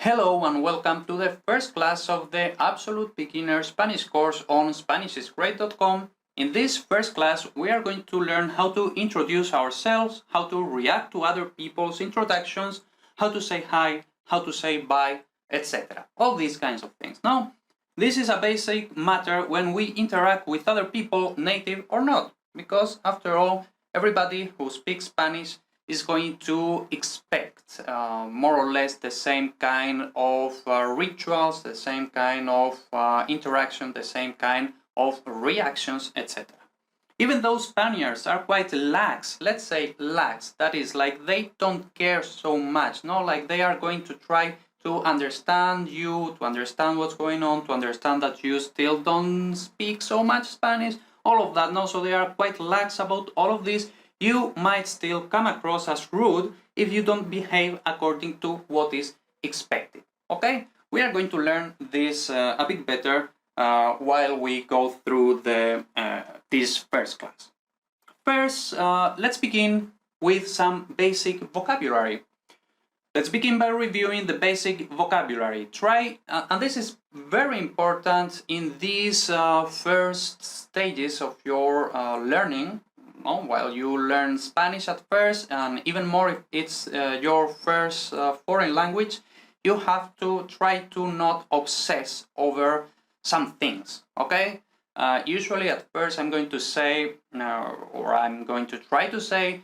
Hello and welcome to the first class of the Absolute Beginner Spanish course on SpanishIsGreat.com. In this first class, we are going to learn how to introduce ourselves, how to react to other people's introductions, how to say hi, how to say bye, etc. All these kinds of things. Now, this is a basic matter when we interact with other people, native or not, because after all, everybody who speaks Spanish is going to expect more or less the same kind of rituals, the same kind of interaction, the same kind of reactions, etc. Even though Spaniards are quite lax, let's say lax, that is like they don't care so much, no, like they are going to try to understand you, to understand what's going on, to understand that you still don't speak so much Spanish, all of that, no, so they are quite lax about all of this. You might still come across as rude if you don't behave according to what is expected. Okay? We are going to learn this a bit better while we go through this first class. First, let's begin with some basic vocabulary. Let's begin by reviewing the basic vocabulary. Try, and this is very important in these first stages of your learning. While you learn Spanish at first, and even more if it's your first foreign language, you have to try to not obsess over some things, okay? Usually at first I'm going to say, or I'm going to try to say,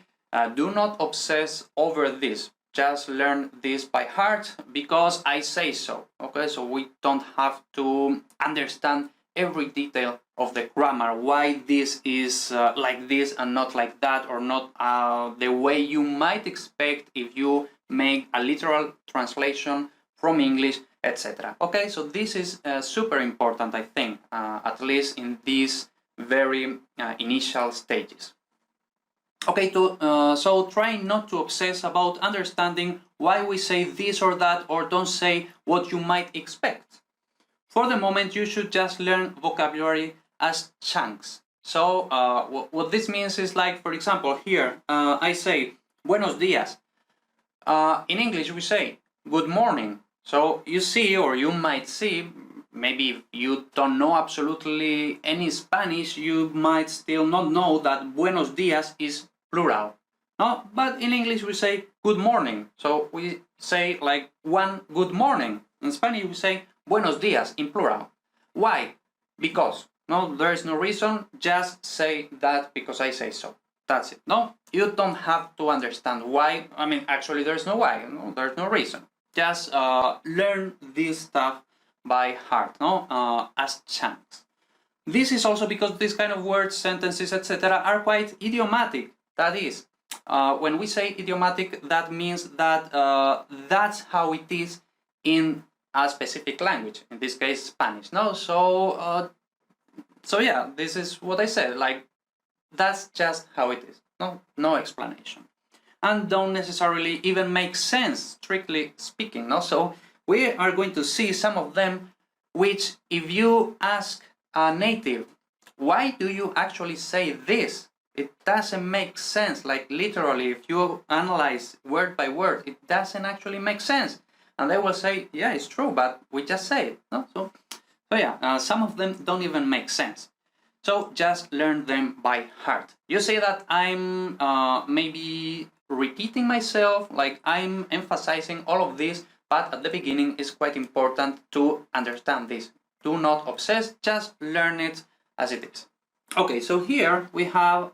do not obsess over this. Just learn this by heart because I say so, okay? So we don't have to understand every detail of the grammar, why this is like this and not like that, or not the way you might expect if you make a literal translation from English, etc. Okay, so this is super important, I think, at least in these very initial stages. Okay, so try not to obsess about understanding why we say this or that, or don't say what you might expect. For the moment, you should just learn vocabulary as chunks. So what this means is like, for example, here I say buenos dias. In English we say good morning. So you see, or you might see, maybe if you don't know absolutely any Spanish, you might still not know that buenos dias is plural. No, but in English we say good morning. So we say like one good morning. In Spanish we say buenos dias in plural. Why? Because. No, there is no reason, just say that because I say so. That's it. No, you don't have to understand why. I mean, actually there's no why, no, there's no reason. Just learn this stuff by heart, no, as chunks. This is also because these kind of words, sentences, etc. are quite idiomatic. That is, when we say idiomatic, that means that that's how it is in a specific language, in this case Spanish. No, so yeah, this is what I said, like that's just how it is. No explanation, and don't necessarily even make sense, strictly speaking. No, so we are going to see some of them which, if you ask a native, why do you actually say this? It doesn't make sense. Like literally, if you analyze word by word, it doesn't actually make sense. And they will say, yeah, it's true, but we just say it. No? So yeah, some of them don't even make sense. So just learn them by heart. You say that I'm maybe repeating myself, like I'm emphasizing all of this, but at the beginning it's quite important to understand this. Do not obsess, just learn it as it is. Okay, so here we have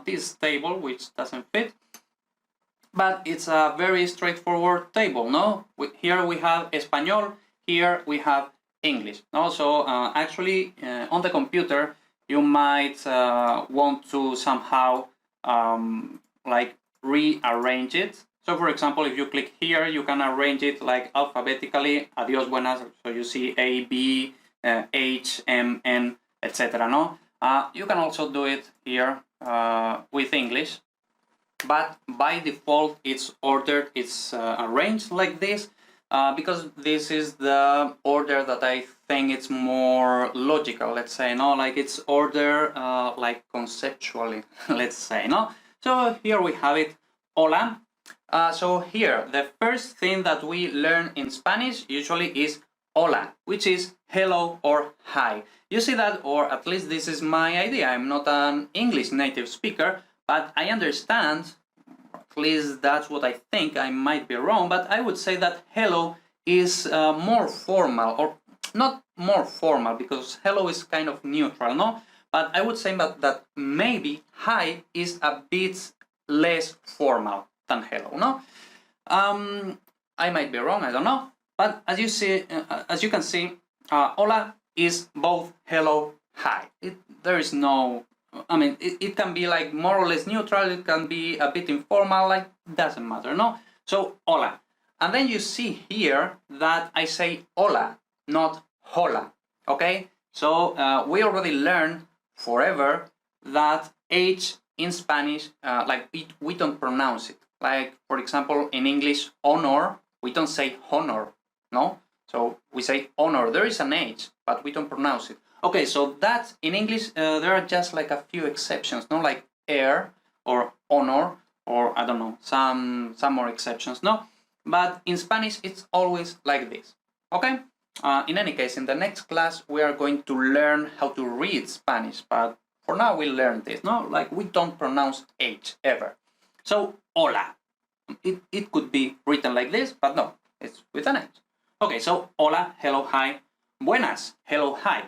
this table, which doesn't fit, but it's a very straightforward table, no? Here we have Español, here we have English. Also, actually, on the computer, you might want to somehow like rearrange it. So, for example, if you click here, you can arrange it like alphabetically. Adios, buenas. So you see A, B, H, M, N, etc. No, you can also do it here with English, but by default, it's ordered. It's arranged like this. Because this is the order that I think it's more logical, let's say, no, like it's order like conceptually, let's say, no. So here we have it. Hola, So here, the first thing that we learn in Spanish usually is hola, which is hello or hi. You see that, or at least this is my idea. I'm not an English native speaker, but I understand, at least that's what I think. I might be wrong, but I would say that hello is more formal, or not more formal, because hello is kind of neutral, no? But I would say that maybe hi is a bit less formal than hello, no? I might be wrong, I don't know. But as you can see, hola is both hello, hi. There is no, I mean, it can be like more or less neutral, it can be a bit informal, like, doesn't matter, no? So, hola. And then you see here that I say hola, not hola, okay? So, we already learned forever that H in Spanish, we don't pronounce it. Like, for example, in English, honor, we don't say honor, no? So we say honor. There is an H, but we don't pronounce it. Okay, so that in English, there are just like a few exceptions, no? Like air or honor, or I don't know, some more exceptions, no? But in Spanish, it's always like this, okay? In any case, in the next class, we are going to learn how to read Spanish, but for now, we learn this, no? Like, we don't pronounce H ever. So, hola. It could be written like this, but no, it's with an H. Okay, so hola, hello, hi. Buenas, hello, hi.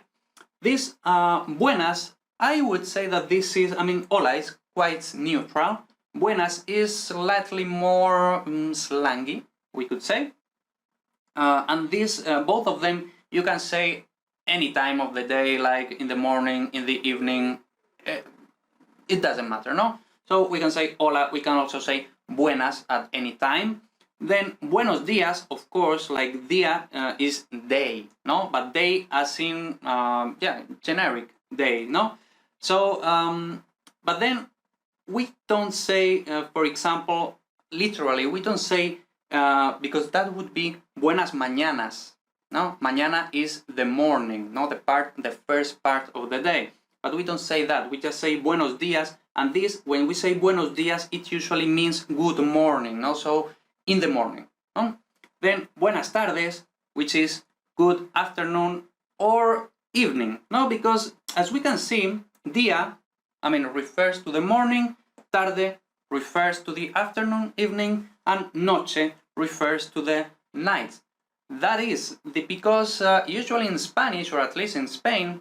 This buenas, I would say that this is, I mean, hola is quite neutral. Buenas is slightly more slangy, we could say. And this, both of them, you can say any time of the day, like in the morning, in the evening. It doesn't matter, no? So we can say hola, we can also say buenas at any time. Then buenos días, of course, like día is day, no? But day as in, generic day, no? So, but then we don't say, for example, literally, we don't say, because that would be buenas mañanas, no? Mañana is the morning, no? The first part of the day. But we don't say that, we just say buenos días, and this, when we say buenos días, it usually means good morning, no? So, in the morning, no? Then buenas tardes, which is good afternoon or evening, no? Because, as we can see, día, I mean, refers to the morning, tarde refers to the afternoon, evening, and noche refers to the night. That is, because usually in Spanish, or at least in Spain,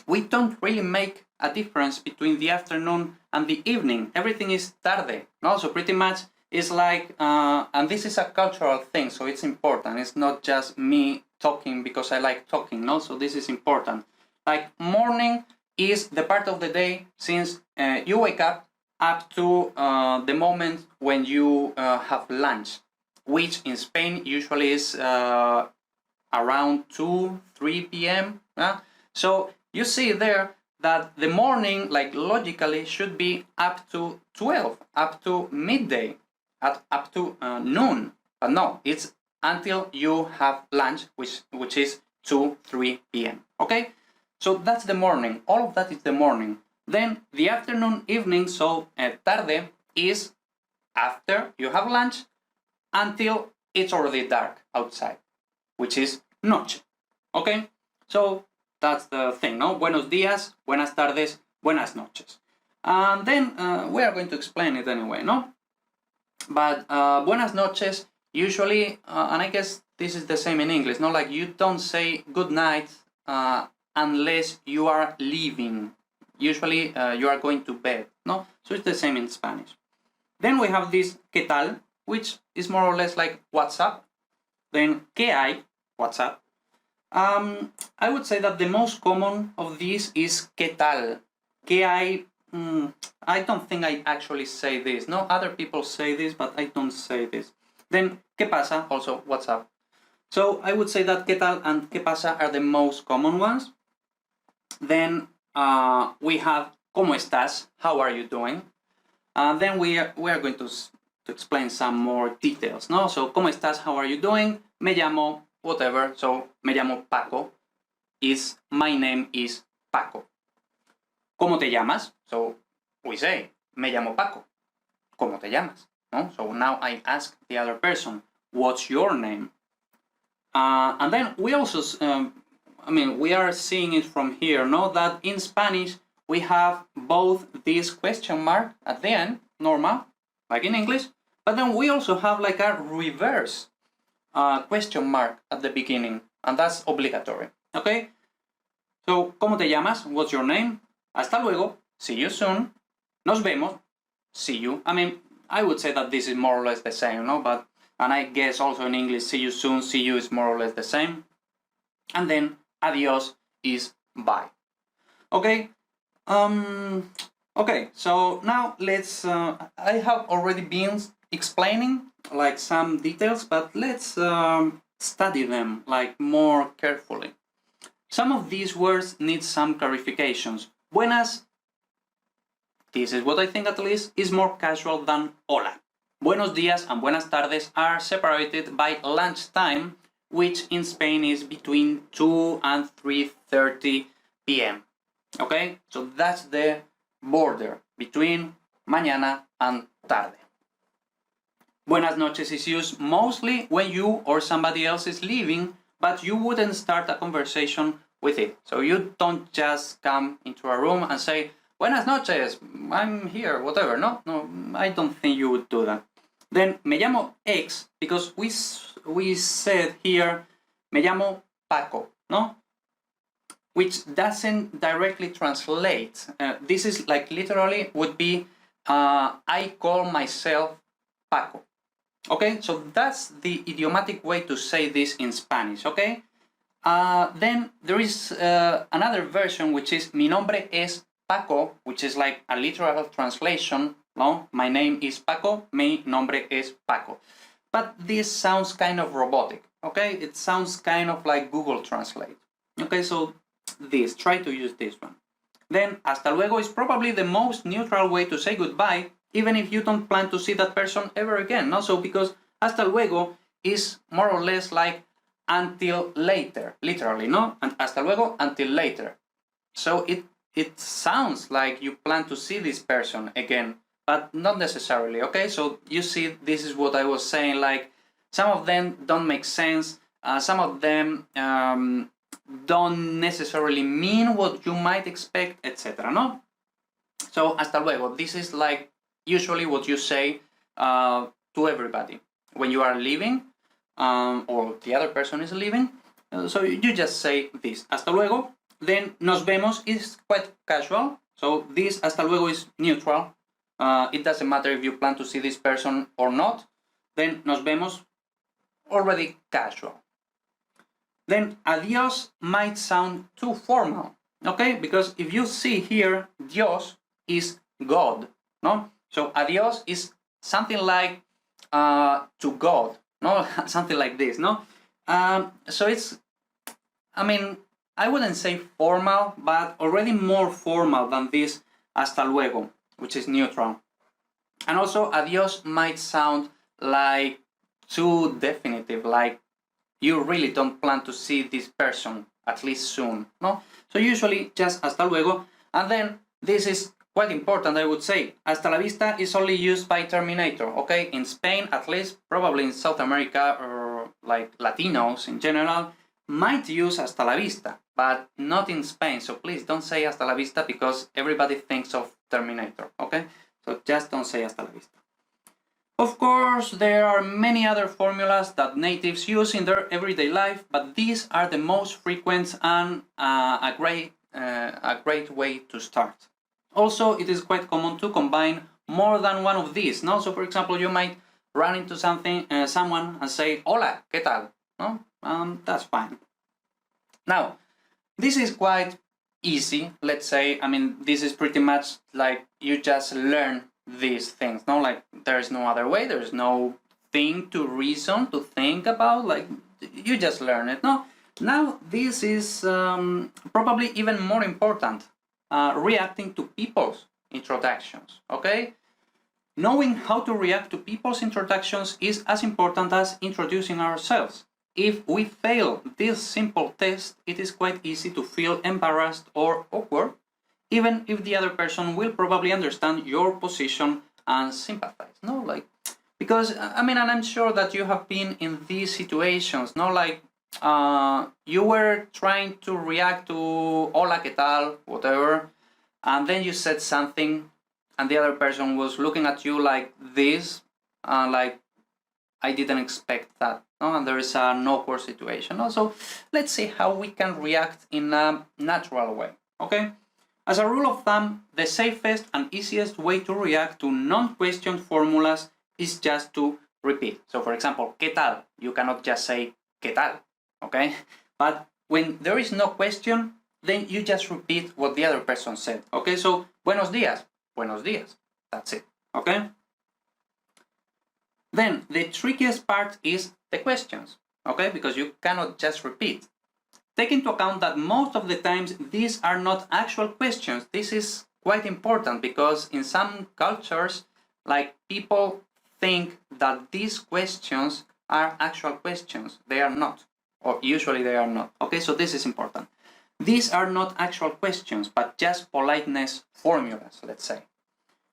we don't really make a difference between the afternoon and the evening. Everything is tarde, no? So pretty much it's like, and this is a cultural thing, so it's important. It's not just me talking because I like talking, no? So this is important. Like, morning is the part of the day since you wake up to the moment when you have lunch, which in Spain usually is around 2-3 p.m. So you see there that the morning, like, logically should be up to 12, up to midday, up to noon. But no, it's until you have lunch, which is 2-3 p.m. Okay? So that's the morning. All of that is the morning. Then the afternoon, evening, so tarde is after you have lunch until it's already dark outside, which is noche. Okay? So that's the thing, no? Buenos días, buenas tardes, buenas noches. And then we are going to explain it anyway, no? But buenas noches, usually, and I guess this is the same in English, no? Like, you don't say good night unless you are leaving. Usually you are going to bed, no? So it's the same in Spanish. Then we have this ¿qué tal?, which is more or less like what's up. Then ¿qué hay?, what's up. I would say that the most common of these is ¿qué tal?. ¿Qué hay? I don't think I actually say this. No, other people say this, but I don't say this. Then ¿qué pasa?, also what's up. So I would say that ¿qué tal?, and ¿qué pasa?, are the most common ones. Then we have ¿cómo estás?, how are you doing? Then we are going to explain some more details, no? So ¿cómo estás?, how are you doing? Me llamo whatever, so me llamo Paco, is my name is Paco. ¿Cómo te llamas? So we say me llamo Paco. ¿Cómo te llamas? No? So now I ask the other person, what's your name? And then we also, we are seeing it from here, no? That in Spanish we have both this question mark at the end, normal, like in English, but then we also have like a reverse question mark at the beginning, and that's obligatory, okay? So, ¿cómo te llamas? What's your name? Hasta luego, see you soon. Nos vemos, see you. I would say that this is more or less the same, no? And I guess also in English, see you soon, see you is more or less the same. And then adios is bye. Okay? Okay, so now let's, I have already been explaining like some details, but let's study them like more carefully. Some of these words need some clarifications. Buenas, this is what I think at least, is more casual than hola. Buenos días and buenas tardes are separated by lunchtime, which in Spain is between 2 and 3:30 p.m. Okay, so that's the border between mañana and tarde. Buenas noches is used mostly when you or somebody else is leaving, but you wouldn't start a conversation with it. So you don't just come into a room and say, buenas noches, I'm here, whatever. No, I don't think you would do that. Then, me llamo X, because we said here, me llamo Paco, no? Which doesn't directly translate. This is like literally would be, I call myself Paco. Okay, so that's the idiomatic way to say this in Spanish, okay? Then there is another version which is mi nombre es Paco, which is like a literal translation, no? My name is Paco, mi nombre es Paco. But this sounds kind of robotic, okay? It sounds kind of like Google Translate. Okay, so try to use this one. Then hasta luego is probably the most neutral way to say goodbye, even if you don't plan to see that person ever again, no? So because hasta luego is more or less like until later, literally, no? And hasta luego, until later. So it sounds like you plan to see this person again, but not necessarily, okay? So you see, this is what I was saying, like some of them don't make sense, some of them don't necessarily mean what you might expect, etc., no? So hasta luego, this is like usually what you say to everybody when you are leaving or the other person is leaving. So you just say this, hasta luego. Then nos vemos is quite casual. So this hasta luego is neutral. It doesn't matter if you plan to see this person or not. Then nos vemos, already casual. Then adios might sound too formal, okay? Because if you see here, Dios is God, no? So adios is something like to God, no? Something like this, no? So it's, I wouldn't say formal, but already more formal than this hasta luego, which is neutral. And also adios might sound like too definitive, like you really don't plan to see this person, at least soon, no? So usually just hasta luego, and then this is quite important, I would say. Hasta la vista is only used by Terminator, okay? In Spain, at least, probably in South America, or like Latinos in general, might use hasta la vista, but not in Spain. So please don't say hasta la vista because everybody thinks of Terminator, okay? So just don't say hasta la vista. Of course, there are many other formulas that natives use in their everyday life, but these are the most frequent and a great way to start. Also, it is quite common to combine more than one of these, no? So, for example, you might run into someone and say, hola, ¿qué tal? No? That's fine. Now, this is quite easy, let's say. This is pretty much like you just learn these things, no? Like there's no other way, there's no thing to reason, to think about, like you just learn it, no? Now this is probably even more important, reacting to people's introductions, okay? Knowing how to react to people's introductions is as important as introducing ourselves. If we fail this simple test, it is quite easy to feel embarrassed or awkward, even if the other person will probably understand your position and sympathize. No, like Because, I mean, and I'm sure that you have been in these situations, no? Like, you were trying to react to hola, ¿qué tal? Whatever, and then you said something, and the other person was looking at you like this, like, I didn't expect that, no? And there is an awkward situation. Also, let's see how we can react in a natural way, okay? As a rule of thumb, the safest and easiest way to react to non-question formulas is just to repeat. So, for example, ¿qué tal? You cannot just say ¿qué tal? Okay? But when there is no question, then you just repeat what the other person said. Okay? So, buenos días. Buenos días. That's it. Okay? Then, the trickiest part is the questions. Okay? Because you cannot just repeat. Take into account that most of the times these are not actual questions. This is quite important because in some cultures, like, people think that these questions are actual questions. They are not, or usually they are not. Okay, so this is important. These are not actual questions, but just politeness formulas, let's say.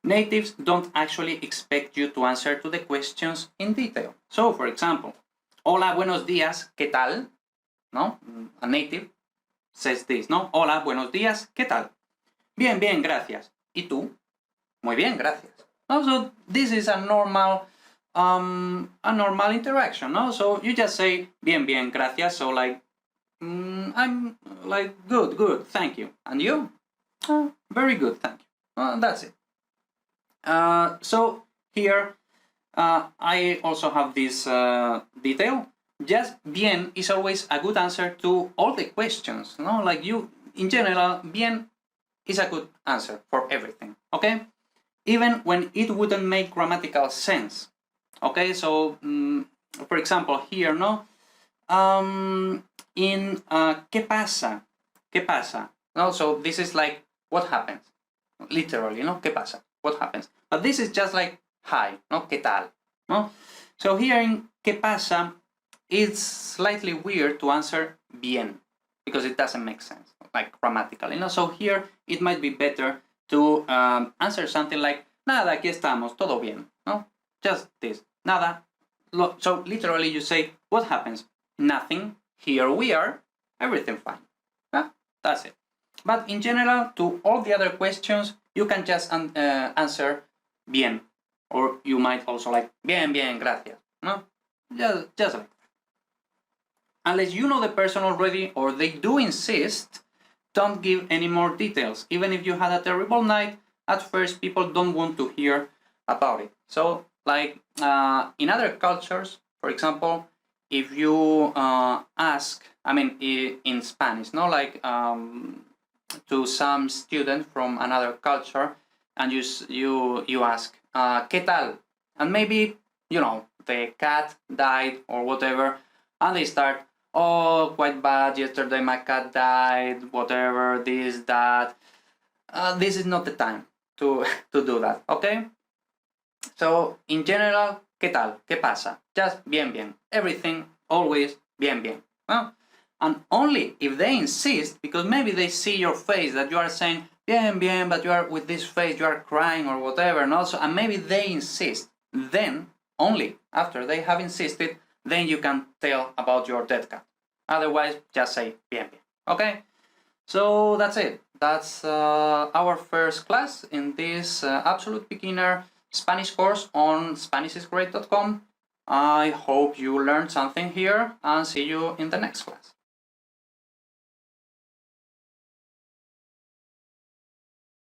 Natives don't actually expect you to answer to the questions in detail. So, for example, hola, buenos días, ¿qué tal? No? A native says this, no? Hola, buenos días, ¿qué tal? Bien, bien, gracias. ¿Y tú? Muy bien, gracias. No? So this is a normal interaction, no? So you just say bien, bien, gracias. So like, I'm like good, thank you. And you? Oh, very good, thank you. That's it. So here I also have this detail. Just bien is always a good answer to all the questions, no? Like, you, in general, bien is a good answer for everything, okay? Even when it wouldn't make grammatical sense, okay? So, for example, here, no? In ¿qué pasa? ¿Qué pasa? No, so this is like, what happens? Literally, no? ¿Qué pasa? What happens? But this is just like, hi, no? ¿Qué tal? No? So here in ¿qué pasa? It's slightly weird to answer bien, because it doesn't make sense, like, grammatically. No? So here it might be better to answer something like, nada, aquí estamos, todo bien. No? Just this, nada. So literally you say, what happens? Nothing, here we are, everything fine. Yeah? That's it. But in general, to all the other questions, you can just answer bien. Or you might also like, bien, bien, gracias. No? Just like that. Unless you know the person already or they do insist, don't give any more details. Even if you had a terrible night, at first people don't want to hear about it. So, like, in other cultures, for example, if you ask, I mean, in Spanish, no, like, to some student from another culture, and you ask, ¿qué tal? And maybe, you know, the cat died or whatever, and they start, oh, quite bad, yesterday my cat died, whatever, this, that. This is not the time to do that, okay? So, in general, ¿qué tal? ¿Qué pasa? Just bien, bien. Everything, always, bien, bien. Well, and only if they insist, because maybe they see your face that you are saying, bien, bien, but you are with this face, you are crying or whatever, and also, and maybe they insist, then, only after they have insisted, then you can tell about your dead cat. Otherwise, just say bien, bien. Okay? So that's it. That's our first class in this absolute beginner Spanish course on SpanishIsGreat.com. I hope you learned something here, and see you in the next class.